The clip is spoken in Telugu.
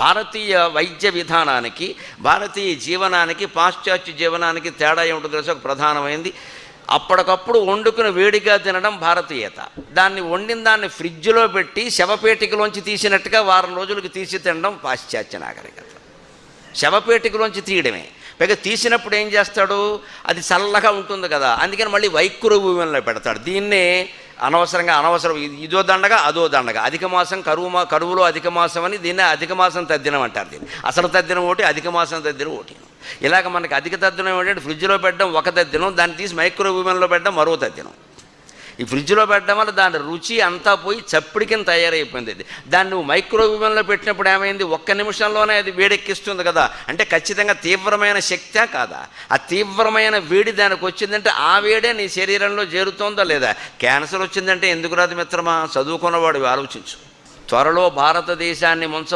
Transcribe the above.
భారతీయ వైద్య విధానానికి, భారతీయ జీవనానికి, పాశ్చాత్య జీవనానికి తేడా ఏమిటో తెలిసి ఒక ప్రధానమైంది. అప్పటికప్పుడు వండుకుని వేడిగా తినడం భారతీయత. దాన్ని వండిన దాన్ని ఫ్రిడ్జ్లో పెట్టి శవపేటికలోంచి తీసినట్టుగా వారం రోజులకి తీసి తినడం పాశ్చాత్య నాగరికత. శవపేటికలోంచి తీయడమే. పైగా తీసినప్పుడు ఏం చేస్తాడు, అది చల్లగా ఉంటుంది కదా, అందుకని మళ్ళీ వైక్కుర భూమిలో పెడతాడు. దీన్నే అనవసరం ఇదో దండగా అదో దండగా, అధిక మాసం కరువులో అధిక మాసం అని దీన్నే అధిక మాసం తద్దినం అంటారు. దీన్ని అసలు తద్దినం ఒకటి, అధిక మాసం తద్దినం ఒకటి. ఇలాగ మనకి అధిక తద్దినం ఏంటంటే ఫ్రిడ్జ్లో పెట్టడం ఒక తద్దినం, దాన్ని తీసి మైక్రోవేవ్లో పెట్టడం మరో తద్దినం. ఈ ఫ్రిడ్జ్లో పెట్టడం వల్ల దాని రుచి అంతా పోయి చప్పిడి కింద తయారైపోయింది. దాన్ని నువ్వు మైక్రోవేవ్లో పెట్టినప్పుడు ఏమైంది, ఒక్క నిమిషంలోనే అది వేడెక్కిస్తుంది కదా. అంటే ఖచ్చితంగా తీవ్రమైన శక్తే కాదా? ఆ తీవ్రమైన వేడి దానికి వచ్చిందంటే ఆ వేడే నీ శరీరంలో చేరుతోందా లేదా? క్యాన్సర్ వచ్చిందంటే ఎందుకు రాదు మిత్రమా? చదువుకున్నవాడు ఆలోచించు. త్వరలో భారతదేశాన్ని ముంచబోయే